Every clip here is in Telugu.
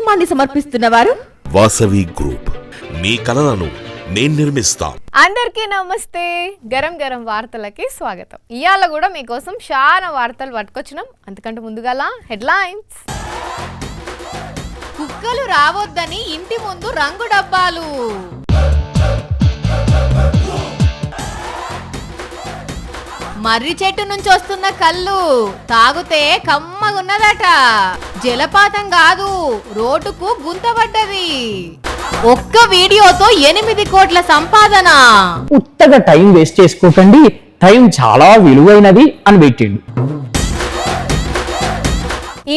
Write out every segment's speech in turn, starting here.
కార్యక్రమాన్ని సమర్పిస్తున్న వారు వాసవి గ్రూప్. మీ కలలను నేను నిర్మిస్తా. అందరికీ నమస్తే. గరం గరం వార్తలకి స్వాగతం. ఇవాళ కూడా మీకోసం చాలా వార్తలు పట్టుకొచ్చినాం. అంతకంటే ముందుగాల హెడ్లైన్స్. కుక్కలు రావద్దని ఇంటి ముందు రంగు డబ్బాలు. మర్రి చెట్టు నుంచి వస్తున్న కళ్ళు తాగుతే కమ్మగున్నదట. జలపాతం కాదు, రోడ్డుకు గుంతపడ్డది. ఒక్క వీడియోతో 8 కోట్ల సంపాదన. ఉత్తగా టైం వేస్ట్ చేసుకోకండి, టైం చాలా విలువైనది అని పెట్టిండు.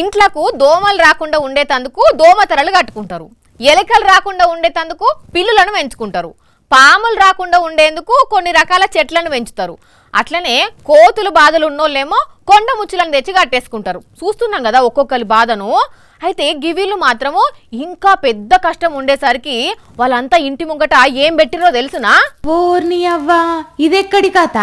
ఇంట్లకు దోమలు రాకుండా ఉండేటందుకు దోమతెరలు కట్టుకుంటారు. ఎలకలు రాకుండా ఉండేటందుకు పిల్లులను పెంచుకుంటారు. పాములు రాకుండా ఉండేందుకు కొన్ని రకాల చెట్లను పెంచుతారు. అట్లనే కోతులు బాధలు ఉన్నోళ్ళేమో కొండ ముచ్చులను తెచ్చి కట్టేసుకుంటారు. చూస్తున్నాం కదా ఒక్కొక్కరి బాధను. అయితే గివీళ్ళు మాత్రము ఇంకా పెద్ద కష్టం ఉండేసరికి వాళ్ళంతా ఇంటి ముంగట ఏం పెట్టిరో తెలుసునా? ఓర్ని అవ్వా, ఇదెక్కడి కథ?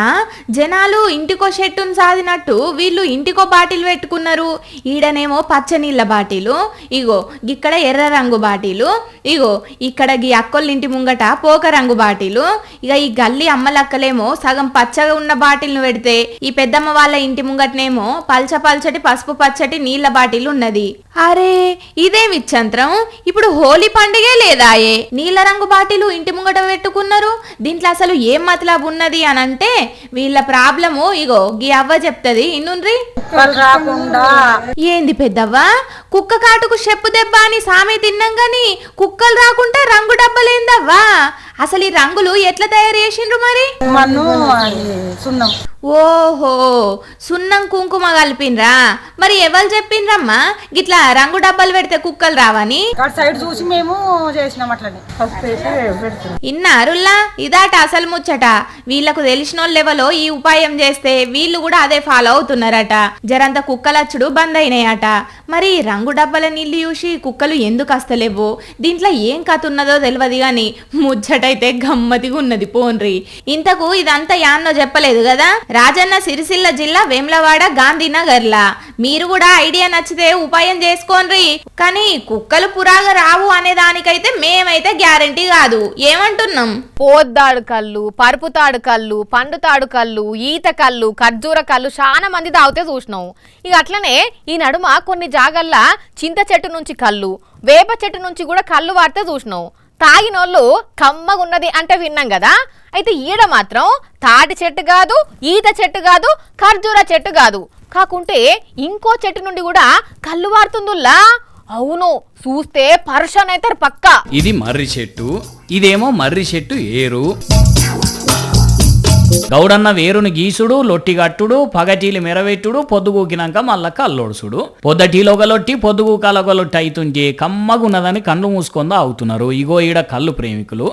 జనాలు ఇంటికో షెట్టును సాదినట్టు వీళ్ళు ఇంటికో బాటిల్ పెట్టుకున్నారు. ఈడనేమో పచ్చ నీళ్ళ బాటిలు, ఇగో ఇక్కడ ఎర్ర రంగు బాటిలు, ఇగో ఇక్కడ గీ అక్కోళ్ళ ఇంటి ముంగట పోక రంగు బాటిలు, ఇక ఈ గల్లి అమ్మలక్కలేమో సగం పచ్చగా ఉన్న బాటిల్ను పెడితే ఈ పెద్దమ్మ వాళ్ళ ఇంటి ముంగటనేమో పల్చటి పసుపు పచ్చటి నీళ్ళ బాటిల్ ఉన్నది. అరే ఇదే విచ్చంత్రం, ఇప్పుడు హోలీ పండుగే లేదాయే, నీళ్ళ రంగు బాటిలు ఇంటి ముంగట పెట్టుకున్నారు. దీంట్లో అసలు ఏం మతలబు ఉన్నది అని అంటే వీళ్ళ ప్రాబ్లము ఇగో గీ అవ్వ చెప్తది ఇన్నుండ్రి. ఏంది పెద్దవ్వ, కుక్క కాటుకు చెప్పు దెబ్బ అని సామె తిన్నాం గాని కుక్కలు రాకుండా రంగు డబ్బలేందవ్వా? అసలు ఈ రంగులు ఎట్లా తయారు చేసిండ్రు మరి? ఓహో, సున్నం కుంకుమ కలిపినరా? మరి ఎవరు చెప్పిండ్రమ్మా గిట్లా రంగు డబ్బాలు పెడితే కుక్కలు రావని? సైడ్ చూసి మేము చేసినాం అట్లనే. ఇన్నారుల్లా, ఇదాట అసలు ముచ్చట. వీళ్లకు తెలిసిన లెవెలో ఈ ఉపాయం చేస్తే వీళ్ళు కూడా అదే ఫాలో అవుతున్నారట. జరంత కుక్కలచ్చుడు బంద్ అయినాయట. మరి రంగు డబ్బాల నీళ్లు చూసి కుక్కలు ఎందుకు వస్తలేవు? దీంట్లో ఏం కథ ఉన్నదో తెలియదు గాని ముచ్చటైతే గమ్మతిగా ఉన్నది పోన్రి. ఇంతకు ఇదంతా యాన్నో చెప్పలేదు కదా. రాజన్న సిరిసిల్ల జిల్లా వేములవాడ గాంధీనగర్లా. మీరు కూడా ఐడియా నచ్చితే ఉపాయం చేసుకోండి. కానీ కుక్కలు పురాగా రావు అనే దానికైతే మేమైతే గ్యారంటీ కాదు. ఏమంటున్నాం? పోద్దాడు కళ్ళు, పరుపుతాడు కళ్ళు, పండుతాడు కళ్ళు, ఈత కళ్ళు, ఖర్జూర కళ్ళు చాలా మంది తాగితే చూసినాం. ఇక అట్లనే ఈ నడుమ కొన్ని జాగల్లా చింత చెట్టు నుంచి కళ్ళు, వేప చెట్టు నుంచి కూడా కళ్ళు వాడితే చూసినాం. తాగినోళ్ళు కమ్మగున్నది అంటే విన్నాం కదా. అయితే ఈడ మాత్రం తాటి చెట్టు కాదు, ఈత చెట్టు కాదు, ఖర్జూర చెట్టు కాదు, కాకుంటే ఇంకో చెట్టు నుండి కూడా కళ్ళు వారుతుందిలా. అవును, చూస్తే పర్షన్ అయితే పక్కా. ఇది మర్రి చెట్టు, ఇదేమో మర్రి చెట్టు ఏరు. గౌడన్న వేరుని గీసుడు, లొట్టిగట్టుడు, పగటీలు మెరవెట్టుడు, పొద్దుగూకినాక మళ్ళా కల్లోడుసుడు. పొద్దటీలో ఒక లొట్టి, పొద్దుగూకాల ఒక లొట్టి అవుతుంటే కమ్మగున్నదని కళ్ళు మూసుకుందా అవుతున్నారు. ఇగో ఈడ కళ్ళు ప్రేమికులు.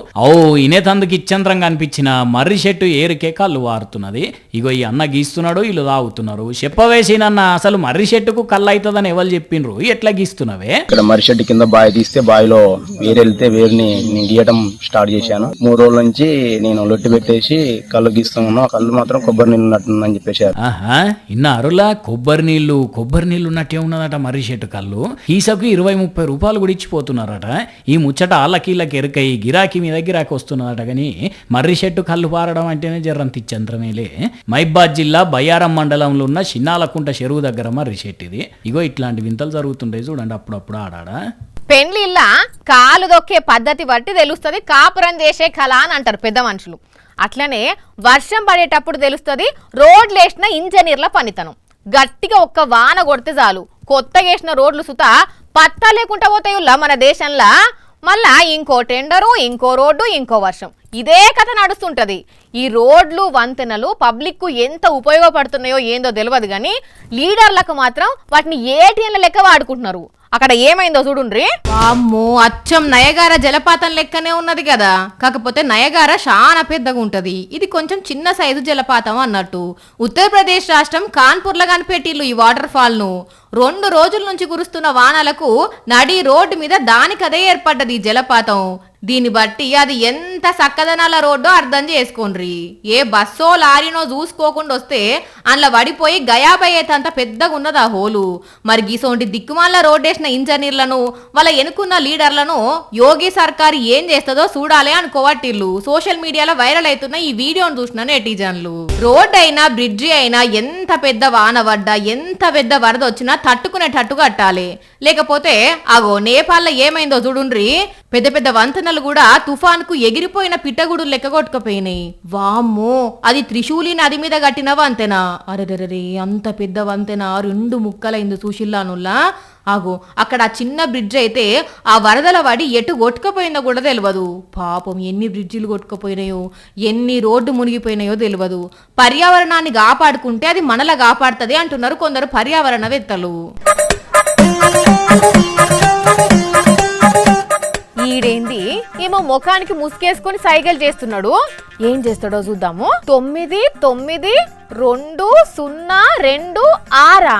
ఇనేతందుకు ఇచ్చంత్రంగా అనిపించిన మర్రి చెట్టు ఏరుకే కళ్ళు వారుతున్నది. ఇగో ఈ అన్న గీస్తున్నాడు, వీళ్ళు తాగుతున్నారు. చెప్పవేసినన్న, అసలు మర్రి చెట్టుకు కళ్ళు అవుతుందని ఎవరు చెప్పిండ్రు? ఎట్లా గీస్తున్నవే? ఇక్కడ మర్రి చెట్టు కింద బావి తీస్తే బావిలో వేరు వెళ్తే వేరుని నేను గీయటం స్టార్ట్ చేశాను. 3 రోజుల నుంచి నేను లొట్టి పెట్టేసి కళ్ళు గీస్తున్నాను. కళ్ళు మాత్రం కొబ్బరి నీళ్ళు ఉన్నట్టుందని చెప్పేశారు. ఇన్నారులా కొబ్బరి నీళ్లు ఉన్నట్టే ఉన్నదట మర్రి చెట్టు కళ్ళు. ఈసకు 20-30 రూపాయలు కూడా ఇచ్చిపోతున్నారట. ఈ ముచ్చట ఆళ్ళకీళ్ళకి ఎరుకై గిరాకీ మీద గిరాకీ వస్తున్నదట. కానీ మర్రి చెట్టు కళ్ళు పారడం అంటేనే జర్రంత ఇచ్చంత్రమేలే. మైబాద్ జిల్లా బయ్యారం మండలంలో ఉన్న చిన్నాలకుంట చెరువు దగ్గర మర్రి చెట్టు ఇది. ఇగో ఇట్లాంటి వింతలు జరుగుతుంటాయి చూడండి అప్పుడప్పుడు ఆడాడా. పెండ్లిళ్ళ కాలు దొక్కే పద్ధతి బట్టి తెలుస్తుంది కాపురం చేసే కళ అని అంటారు పెద్ద మనుషులు. అట్లనే వర్షం పడేటప్పుడు తెలుస్తుంది రోడ్లు వేసిన ఇంజనీర్ల పనితనం. గట్టిగా ఒక్క వాన కొడితే చాలు కొత్తగా వేసిన రోడ్లు సుత పత్తా లేకుండా పోతాయుల్లా మన దేశంలో. మళ్ళా ఇంకో టెండరు, ఇంకో రోడ్డు, ఇంకో వర్షం, ఇదే కథ నడుస్తుంటది. ఈ రోడ్లు వంతెనలు పబ్లిక్ కు ఎంత ఉపయోగపడుతున్నాయో ఏందో తెలియదు కానీ లీడర్లకు మాత్రం వాటిని ఏటీఎంల లెక్క వాడుకుంటున్నారు. అక్కడ ఏమైందో చూడుండ్రి. అమ్మో, అచ్చం నయగార జలపాతం లెక్కనే ఉన్నది కదా. కాకపోతే నయగార చాలా పెద్దగా ఉంటది, ఇది కొంచెం చిన్న సైజు జలపాతం అన్నట్టు. ఉత్తరప్రదేశ్ రాష్ట్రం కాన్పూర్లో కనిపెట్టిల్లు ఈ వాటర్ ఫాల్ ను. 2 రోజుల నుంచి కురుస్తున్న వానలకు నడి రోడ్డు మీద దానికదే ఏర్పడ్డది ఈ జలపాతం. దీన్ని బట్టి అది ఎంత చక్కదనాల రోడ్డో అర్థం చేసుకోండ్రి. ఏ బస్సో లారీనో చూసుకోకుండా వస్తే అందులో పడిపోయి గయాబయ్యేంత పెద్దగా ఉన్నది ఆ హోలు. మరి గీసోంటి దిక్కుమాల రోడ్డేసిన ఇంజనీర్లను వాళ్ళ ఎన్నుకున్న లీడర్లను యోగి సర్కారు ఏం చేస్తుందో చూడాలి అనుకోవట్టిల్లు. సోషల్ మీడియాలో వైరల్ అవుతున్న ఈ వీడియోను చూసిన నెటిజన్లు. రోడ్ అయినా బ్రిడ్జి అయినా ఎంత పెద్ద వాన పడ్డా ఎంత పెద్ద వరద వచ్చినా తట్టుకునేటట్టు కట్టాలి. లేకపోతే అగో నేపాల్లో ఏమైందో చూడుండ్రి, పెద్ద పెద్ద వంతెనలు కూడా తుఫాన్కు ఎగిరిపోయిన పిట్టగుడు లెక్క కొట్టుకుపోయినాయి. వామ్మో, అది త్రిశూలి నది మీద కట్టిన వంతెన. అరెరెరే, అంత పెద్ద వంతెన 2 ముక్కలైంది చూసిల్లానుల్లా. ఆగో అక్కడ చిన్న బ్రిడ్జ్ అయితే ఆ వరదల వాడి ఎటు కొట్టుకుపోయిందో కూడా తెలియదు. పాపం ఎన్ని బ్రిడ్జిలు కొట్టుకుపోయినాయో, ఎన్ని రోడ్డు మునిగిపోయినాయో తెలియదు. పర్యావరణాన్ని కాపాడుకుంటే అది మనలా కాపాడుతుంది అంటున్నారు కొందరు పర్యావరణవేత్తలు. ఈడేంది ఏమో ముఖానికి ముసుకేసుకొని సైకిల్ చేస్తున్నాడు. ఏం చేస్తాడో చూద్దాము. 9-9-2-0-2-6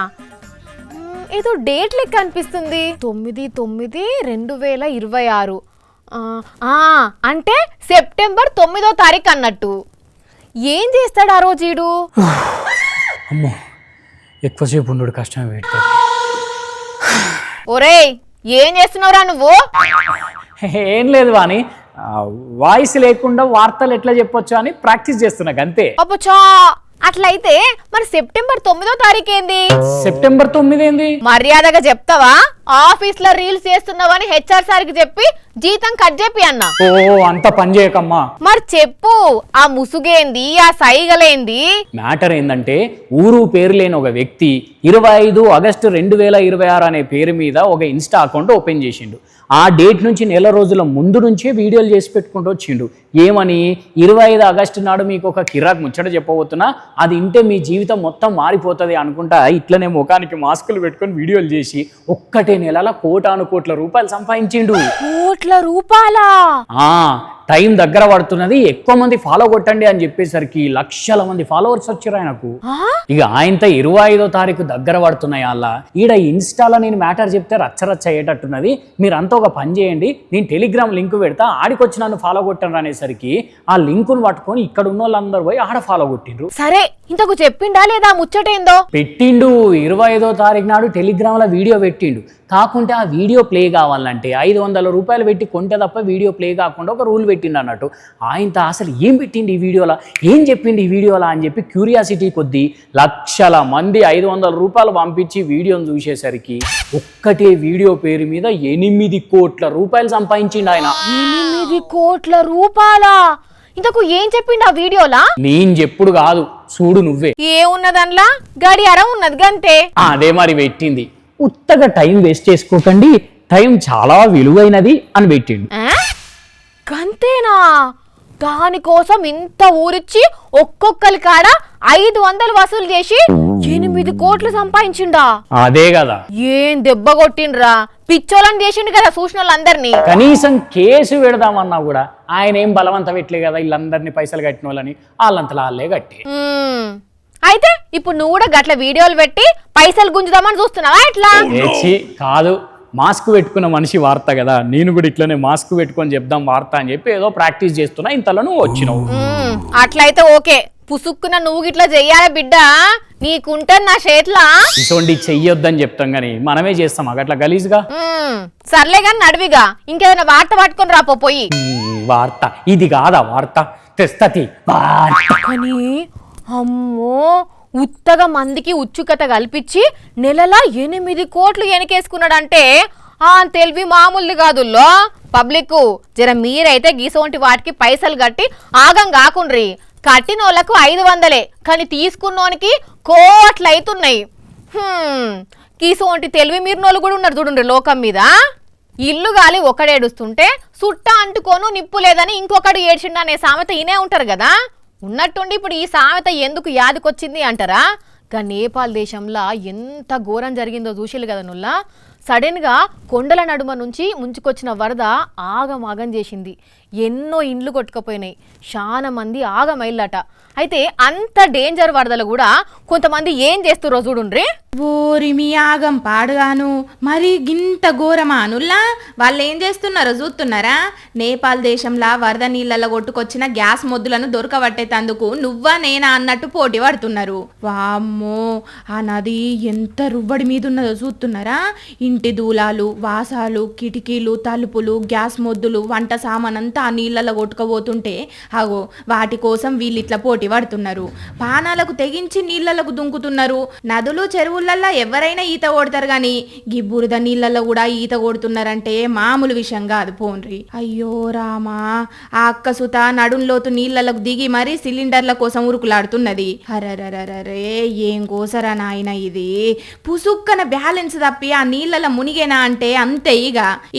ఏదో డేట్ లెక్క అనిపిస్తుంది. 9-9-2026 అంటే సెప్టెంబర్ 9వ తారీఖు అన్నట్టు. ఏం చేస్తాడు ఆ రోజు ఈడు? అమ్మో, ఎక్కువసేపు ఉండు కష్టం పెడతాడు. ఒరేయ్, ఏం చేస్తున్నావురా నువ్వు? ఏం లేదు వాని, వాయిస్ లేకుండా వార్తలు ఎట్లా చెప్పొచ్చు అని ప్రాక్టీస్ చేస్తున్నా అంతే. అబ్బచ్చా, అట్లయితే మరి సెప్టెంబర్ 9వ తారీఖు ఏంది? సెప్టెంబర్ 9 ఏంది? మర్యాదగా చెప్తావా? ఆఫీస్ లో రీల్స్ చేస్తున్నావని హెచ్ఆర్ సార్కి చెప్పి జీతం కట్ చెప్పి అన్న. ఓ, అంత పని చేయకమ్మా. మరి చెప్పు, ఆ ముసుగేంది, ఆ సైగలేంది? మ్యాటర్ ఏంటంటే, ఊరు పేరు లేని ఒక వ్యక్తి 25 ఆగస్టు 2026 అనే పేరు మీద ఒక ఇన్స్టా అకౌంట్ ఓపెన్ చేసిండు. ఆ డేట్ నుంచి నెల రోజుల ముందు నుంచే వీడియోలు చేసి పెట్టుకుంటూ వచ్చిండు. ఏమని, 25 ఆగస్టు నాడు మీకు ఒక కిరాక్ ముచ్చట చెప్పబోతున్నా, అది ఇంటే మీ జీవితం మొత్తం మారిపోతుంది అనుకుంటా ఇట్లనే ముఖానికి మాస్కులు పెట్టుకొని వీడియోలు చేసి ఒక్కటే నెలల కోటాను రూపాయలు సంపాదించిండు. రూపాయలా? టైం దగ్గర పడుతున్నది, ఎక్కువ మంది ఫాలో కొట్టండి అని చెప్పేసరికి లక్షల మంది ఫాలోవర్స్ వచ్చారు ఆయనకు. ఇక ఆయనతో 25వ తారీఖు దగ్గర పడుతున్నాయి. అలా ఈడ ఇన్స్టాలో నేను మ్యాటర్ చెప్తే రచ్చరచ్చ అయ్యేటట్టున్నది, మీరంతా ఒక పని చేయండి, నేను టెలిగ్రామ్ లింక్ పెడతా, ఆడికొచ్చి నన్ను ఫాలో కొట్టండి అనేసరికి ఆ లింకును పట్టుకొని ఇక్కడ ఉన్న వాళ్ళందరూ పోయి ఆడ ఫాలో కొట్టిండ్రు. సరే, ఇంతకు చెప్పిండా లేదా ముచ్చటేందో? పెట్టిండు. 25వ తారీఖు నాడు టెలిగ్రామ్ లో వీడియో పెట్టిండు. కాకుంటే ఆ వీడియో ప్లే కావాలంటే 500 రూపాయలు పెట్టి కొంటే తప్ప వీడియో ప్లే కాకుండా ఒక రూల్ పెట్టిండు అన్నట్టు. ఆయనతో అసలు ఏం పెట్టిండు ఈ వీడియోలో, ఏం చెప్పిండు ఈ వీడియోలో అని చెప్పి క్యూరియాసిటీ కొద్దీ లక్షల మంది 500 రూపాయలు పంపించి వీడియోని చూసేసరికి ఒక్కటే వీడియో పేరు మీద 8 కోట్ల రూపాయలు సంపాదించిండు ఆయన. 8 కోట్ల రూపాయలా? ఇంతకు ఏం చెప్పిండు ఆ వీడియోలా? నేను చెప్పుడు కాదు, చూడు నువ్వే. ఏమున్నదన్లా? గడియారం ఉన్నది గంతే. అదే మరి పెట్టింది. ఉత్తగా టైం వేస్ట్ చేసుకోకండి, టైం చాలా విలువైనది అని పెట్టిండు. గంతేనా? దానికోసం ఇంత ఊరిచ్చి ఒక్కొక్కరి కాడ 500 వసూలు చేసి 8 కోట్లు సంపాదించిండా? అదే కదా. ఏం దెబ్బ కొట్టిండ్రా, పిచ్చోళ్ళని చేసిండు కదా చూసిన వాళ్ళందరినీ. కనీసం కేసు పెడదామన్నా కూడా ఆయన ఏం బలవంత పెట్టలే కదా, వీళ్ళందరినీ పైసలు కట్టిన వాళ్ళని వాళ్ళంతలా వాళ్ళే కట్టి. అయితే ఇప్పుడు నువ్వు కూడా గట్ల వీడియోలు పెట్టి పైసలు గుంజుదామని చూస్తున్నావా ఎట్లా? కాదు, మాస్క్ పెట్టుకున్న మనిషి వార్త కదా, నేను కూడా ఇట్లనే మాస్క్ పెట్టుకొని చెప్దాం వార్త అని చెప్పి ఏదో ప్రాక్టీస్ చేస్తున్నా, ఇంతలో నువ్వు వచ్చినావు. అట్లయితే ఓకే, పుసుక్కున నువ్వు గిట్లా చెయ్యాలి బిడ్డ, నీకుంటాను నా చేతిలా. ఇటువంటి చెయ్యొద్దని చెప్తాం గానీ మనమే చేస్తాం అట్లా గలీజ్గా. సర్లే గాని నడివిగా ఇంకేదైనా వార్త పట్టుకొని రాపో పోయి. వార్త ఇది కాదా వార్త, తెస్తతి. కానీ అమ్మో, ఉత్తగా మందికి ఉచ్చుకత కల్పించి నెలలా 8 కోట్లు ఎనకేసుకున్నాడంటే ఆ తెలివి మామూలుది కాదుల్లో. పబ్లిక్ జర మీరైతే గీసోంటి వాటికి పైసలు కట్టి ఆగం కాకుండ్రి. కట్టిన వాళ్ళకు 500, కానీ తీసుకున్నోనికి కోట్లు అవుతున్నాయి. గీసోంటి తెలివి మీరినోళ్ళు కూడా ఉన్నారు చూడండి లోకం మీద. ఇల్లు గాలి ఒకడేడుస్తుంటే సుట్ట అంటుకోను నిప్పు లేదని ఇంకొకడు ఏడ్చిండు అనే సామెత ఇనే ఉంటారు కదా. ఉన్నట్టుండి ఇప్పుడు ఈ సామెత ఎందుకు యాదికొచ్చింది అంటారా? గా నేపాల్ దేశంలో ఎంత ఘోరం జరిగిందో చూసిలు కదా నుల్లా. సడన్గా కొండల నడుమ నుంచి ముంచుకొచ్చిన వరద ఆగమాగం చేసింది. ఎన్నో ఇండ్లు కొట్టుకుపోయినాయి, చాలా మంది ఆగమైళ్ళట. అయితే అంత డేంజర్ వరదలు కూడా కొంతమంది ఏం చేస్తుర్రో చూడుండ్రి. ఓరి మీ ఆగం పాడుగాను, మరి గింత ఘోరమా అనుల్లా? వాళ్ళు ఏం చేస్తున్నారో చూస్తున్నారా? నేపాల్ దేశంలా వరద నీళ్ళలో కొట్టుకొచ్చిన గ్యాస్ మొద్దులను దొరకబట్టేటందుకు నువ్వా నేనా అన్నట్టు పోటీ పడుతున్నారు. వామ్మో, ఆ నది ఎంత రువ్వడి మీద ఉన్నదో చూస్తున్నారా? ఇంటి దూలాలు, వాసాలు, కిటికీలు, తలుపులు, గ్యాస్ మొద్దులు, వంట సామానంతా ఆ నీళ్ళలో కొట్టుకుపోతుంటే అగో వాటి కోసం వీళ్ళు ఇట్లా పోటీ పడుతున్నారు. పానాలకు తెగించి నీళ్ళలకు దుంకుతున్నారు. నదులు చెరువులల్లో ఎవరైనా ఈత కొడతారు గాని గీ బురద నీళ్ళల్లో కూడా ఈత కొడుతున్నారంటే మామూలు విషయం కాదు పోన్రి. అయ్యో రామా, ఆ అక్క సుత నడుంలోతు నీళ్ళలకు దిగి మరీ సిలిండర్ల కోసం ఉరుకులాడుతున్నది. అరరరరే, ఏం కోసరా నాయన ఇది? పుసుక్కన బ్యాలెన్స్ తప్పి ఆ నీళ్ళలో మునిగేనా అంటే అంతే.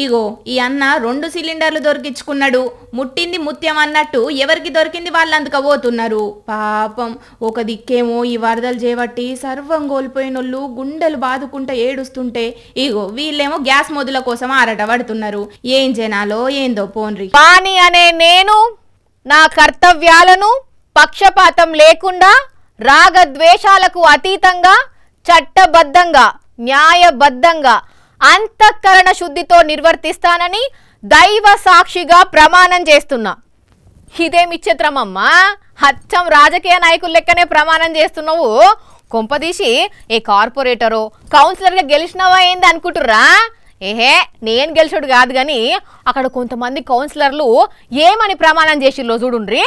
ఇగో ఈ అన్న 2 సిలిండర్లు దొరికించుకున్నాడు. ముట్టింది ముత్యం అన్నట్టు ఎవరికి దొరికింది వాళ్ళు అందుకపోతున్నారు. పాపం, ఒక దిక్కేమో ఈ వరదలు చేపట్టి సర్వం కోల్పోయినోళ్ళు గుండెలు బాదుకుంటా ఏడుస్తుంటే ఇగో వీళ్ళేమో గ్యాస్ మొదల కోసం ఆరట పడుతున్నారు. ఏం జనాలో ఏందో పోన్రి. పాని అనే నేను నా కర్తవ్యాలను పక్షపాతం లేకుండా రాగద్వేషాలకు అతీతంగా చట్టబద్ధంగా న్యాయబద్ధంగా అంతఃకరణ శుద్ధితో నిర్వర్తిస్తానని దైవ సాక్షిగా ప్రమాణం చేస్తున్నా. ఇదేమి చిత్రమమ్మా, అచ్చం రాజకీయ నాయకుల లెక్కనే ప్రమాణం చేస్తున్నావు. కొంపదీసి ఏ కార్పొరేటరో కౌన్సిలర్గా గెలిచినవా ఏంది అనుకుంటుర్రా? ఏహే, నేను గెలిచుడు కాదు కానీ అక్కడ కొంతమంది కౌన్సిలర్లు ఏమని ప్రమాణం చేసిర్రో చూడుండ్రి.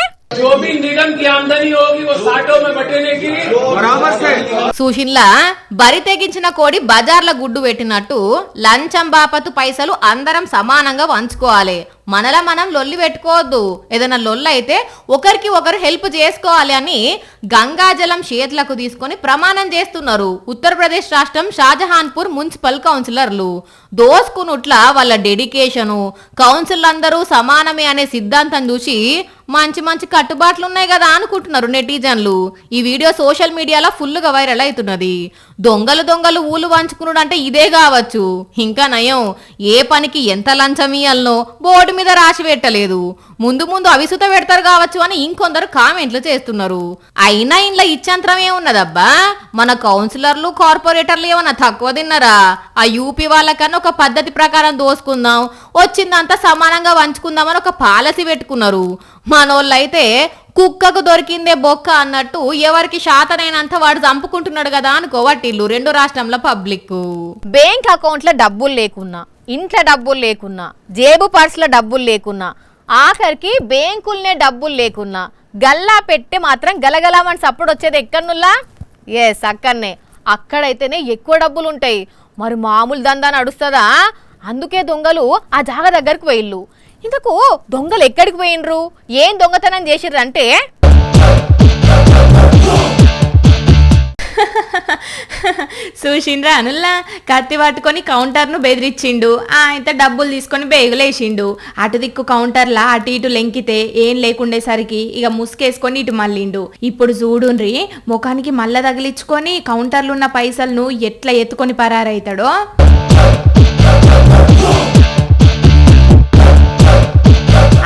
సూషిన్లా బరి తెగించిన కోడి బజార్ల గుడ్డు పెట్టినట్టు లంచం బాపతు పైసలు అందరం సమానంగా పంచుకోవాలి. మనలా మనం లొల్లి పెట్టుకోవద్దు. ఏదైనా లొల్లి అయితే ఒకరికి ఒకరు హెల్ప్ చేసుకోవాలి అని గంగాజలం చేతులకు తీసుకొని ప్రమాణం చేస్తున్నారు ఉత్తరప్రదేశ్ రాష్ట్రం షాజహాన్పూర్ మున్సిపల్ కౌన్సిలర్లు. దోసుకునుట్ల వాళ్ళ డెడికేషను, కౌన్సిల్ అందరూ సమానమే అనే సిద్ధాంతం చూసి మంచి మంచి కట్టుబాట్లు ఉన్నాయి కదా అనుకుంటున్నారు నెటిజన్లు. ఈ వీడియో సోషల్ మీడియాలో ఫుల్గా వైరల్ అవుతున్నది. దొంగలు ఊలు వంచుకున్నాడు అంటే ఇదే కావచ్చు. ఇంకా నయం, ఏ పనికి ఎంత లంచం ఇయ్యాలనో బోర్డు మీద రాసి పెట్టలేదు. ముందు అవిసుత పెడతారు కావచ్చు అని ఇంకొందరు కామెంట్లు చేస్తున్నారు. అయినా ఇంట్లో ఇచ్చంతరం ఏమున్నదబ్బా? మన కౌన్సిలర్లు కార్పొరేటర్లు ఏమన్నా తక్కువ తిన్నారా? ఆ యూపీ వాళ్ళకన్నా ఒక పద్ధతి ప్రకారం దోసుకుందాం, వచ్చిందంతా సమానంగా వంచుకుందామని ఒక పాలసీ పెట్టుకున్నారు. మనోళ్ళైతే కుక్కకు దొరికిందే బొక్క అన్నట్టు ఎవరికి శాతనైనంత వాడు చంపుకుంటున్నాడు కదా అనుకోవట్టిల్లు 2 రాష్ట్రంలో పబ్లిక్. బ్యాంక్ అకౌంట్లో డబ్బులు లేకున్నా, ఇంట్లో డబ్బులు లేకున్నా, జేబు పర్సులో డబ్బులు లేకున్నా, ఆఖరికి బ్యాంకులనే డబ్బులు లేకున్నా గల్లా పెట్టి మాత్రం గలగలమని సప్పుడు వచ్చేది ఎక్కడనుల్లా? ఎస్, అక్కడనే. అక్కడైతేనే ఎక్కువ డబ్బులు ఉంటాయి. మరి మామూలు దందా నడుస్తుందా? అందుకే దొంగలు ఆ జాగ దగ్గరికి పోయిల్లు. ఇంతకు దొంగలు ఎక్కడికి పోయినరు, ఏం దొంగతనం చేసిర్రంటే చూసిండ్రా అనుల్లా, కత్తి పట్టుకొని కౌంటర్ను బెదిరించిండు. ఇంత డబ్బులు తీసుకొని బేగులేసిండు. అటు దిక్కు కౌంటర్లా అటు ఇటు లెంకితే ఏం లేకుండేసరికి ఇక ముసుకేసుకొని ఇటు మళ్ళిండు. ఇప్పుడు చూడుండ్రి, ముఖానికి మళ్ళా తగిలించుకొని కౌంటర్లున్న పైసలను ఎట్లా ఎత్తుకొని పరారైతాడో.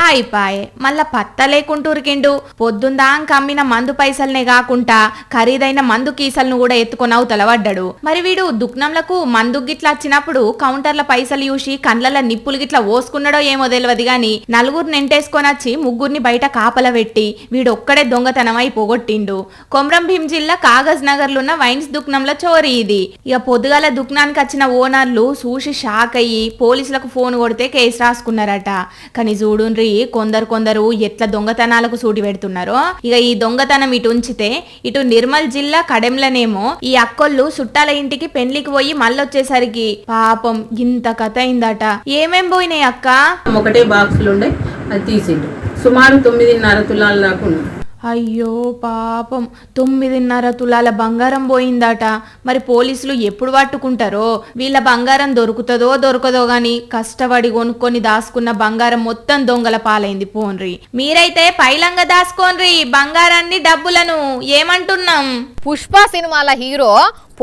అయిపాయే, మళ్ళా పత్త లేకుంటూరికిండు. పొద్దుందాక అమ్మిన మందు పైసల్నే కాకుండా ఖరీదైన మందు కీసలను కూడా ఎత్తుకొని అవతల పడ్డాడు. మరి వీడు దుక్నంలకు మందు గిట్లా వచ్చినప్పుడు కౌంటర్ల పైసలు చూసి కండ్ల నిప్పులు గిట్లా ఓసుకున్నాడో ఏమో తెలియదు గాని 4 నెంటేసుకొని వచ్చి 3 బయట కాపల పెట్టి వీడు ఒక్కడే దొంగతనం అయి పోగొట్టిండు. కొమ్రం భీం జిల్లా కాగజ్ నగర్ లో వైన్స్ దుక్నంలో చోరీ ఇది. ఇక పొద్దుగాల దుక్నానికి వచ్చిన ఓనర్లు చూసి షాక్ అయ్యి పోలీసులకు ఫోన్ కొడితే కేసు రాసుకున్నారట. కానీ చూడుండ్రి, కొందరు ఎట్లా దొంగతనాలకు సూటి పెడుతున్నారో. ఇక ఈ దొంగతనం ఇటు ఉంచితే ఇటు నిర్మల్ జిల్లా కడెంలనేమో ఈ అక్కోళ్ళు చుట్టాల ఇంటికి పెళ్లికి పోయి మళ్ళొచ్చేసరికి పాపం ఇంత కథ అయిందట. ఏమేం పోయినాయి అక్క? ఒకటే బాక్సులు ఉండే, అది తీసిండు. సుమారు 9.5 తులాల దాకా ఉంది. అయ్యో పాపం, 9.5 తులాల బంగారం పోయిందట. మరి పోలీసులు ఎప్పుడు పట్టుకుంటారో? వీళ్ళ బంగారం దొరకదో గాని కష్టపడి కొనుక్కొని దాసుకున్న బంగారం మొత్తం దొంగల పాలైంది పోన్రి. మీరైతే పైలంగా దాసుకోన్రి బంగారాన్ని డబ్బులను. ఏమంటున్నాం? పుష్ప సినిమాల హీరో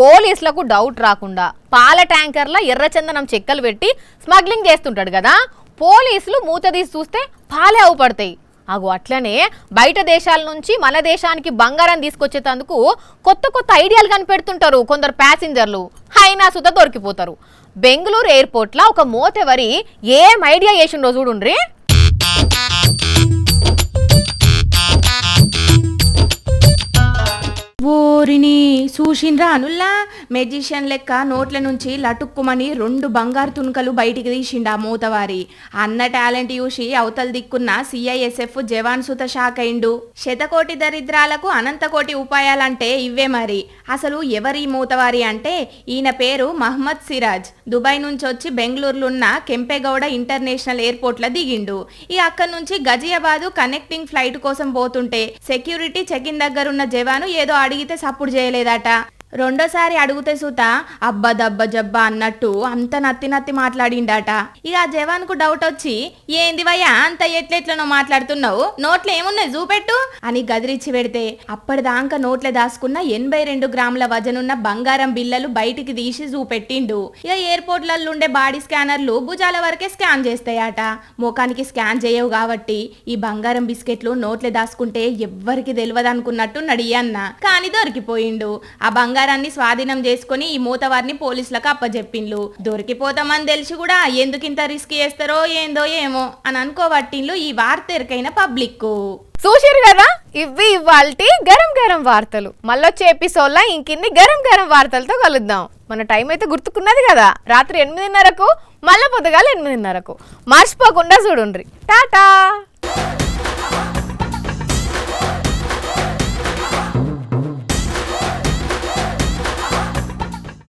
పోలీసులకు డౌట్ రాకుండా పాల ట్యాంకర్ల ఎర్రచందనం చెక్కలు పెట్టి స్మగ్లింగ్ చేస్తుంటాడు కదా. పోలీసులు మూతదీసి చూస్తే పాలే అవుపడతాయి. అగో అట్లనే బయట దేశాల నుంచి మన దేశానికి బంగారం తీసుకొచ్చేందుకు కొత్త కొత్త ఐడియాలు కనిపెడుతుంటారు కొందరు ప్యాసింజర్లు. అయినా సుత దొరికిపోతారు. బెంగళూరు ఎయిర్పోర్ట్లో ఒక మోతెవరి ఏం ఐడియా చేసిండో చూడుండ్రి. ఓరిని చూసిండ్రా అనుల్లా, మెజిషియన్ లెక్క నోట్ల నుంచి లటుక్కుమని 2 బంగారు తుణుకలు బయటికి తీసిండు ఆ మూతవారి. అన్న టాలెంట్ చూసి అవతల దిక్కున్న CISF జవాన్ సుత షాక్ అయిండు. శతకోటి దరిద్రాలకు అనంతకోటి ఉపాయాలంటే ఇవే మరి. అసలు ఎవరి మూతవారి అంటే ఈయన పేరు మహమ్మద్ సిరాజ్. దుబాయ్ నుంచి వచ్చి బెంగళూరులో ఉన్న కెంపెగౌడ ఇంటర్నేషనల్ ఎయిర్పోర్ట్లో దిగిండు. ఈ అక్కడి నుంచి గజియాబాద్ కనెక్టింగ్ ఫ్లైట్ కోసం పోతుంటే సెక్యూరిటీ చెకిన్ దగ్గరున్న జవాను ఏదో అడిగితే సప్పుడు చేయలేదట. రెండోసారి అడిగితే సూత అబ్బా దబ్బ జబ్బా అన్నట్టు అంత నత్తి మాట్లాడిండట. ఇక ఆ జవాన్కు డౌట్ వచ్చి ఏంది వయ్యా అంత ఎట్లెట్లనో మాట్లాడుతున్నావు, నోట్లో ఏమున్నాయి చూపెట్టు అని గదిరిచ్చి పెడితే అప్పటిదాకా నోట్లే దాసుకున్న 82 గ్రాముల వజనున్న బంగారం బిల్లలు బయటికి తీసి చూపెట్టిండు. ఇక ఎయిర్పోర్ట్లలో ఉండే బాడీ స్కానర్లు భుజాల వరకే స్కాన్ చేస్తాయట, ముఖానికి స్కాన్ చేయవు కాబట్టి ఈ బంగారం బిస్కెట్లు నోట్లే దాసుకుంటే ఎవ్వరికి తెలియదు అనుకున్నట్టు నడియన్న. కానీ దొరికిపోయిండు. ఆ బంగారం స్వాధీనం చేసుకుని ఈ మూతవారిని పోలీసులకు అప్పచెప్పిండ్లు. దొరికిపోతామని తెలిసి కూడా ఎందుకింత రిస్క్ చేస్తారో ఏందో ఏమో అని అనుకోబట్టిండ్లు ఈ వార్త ఎరికైన పబ్లిక్. చూసిరు కదా, ఇవి ఇవాల్టి గరం గరం వార్తలు. మళ్ళొచ్చే ఎపిసోడ్లో ఇంకిన్ని గరం గరం వార్తలతో కలుద్దాం. మన టైం అయితే గుర్తుకున్నది కదా, రాత్రి 8:30కు మళ్ళీ పొద్దుగాల 8:30కు. మర్చిపోకుండా చూడుండ్రి. టాటా.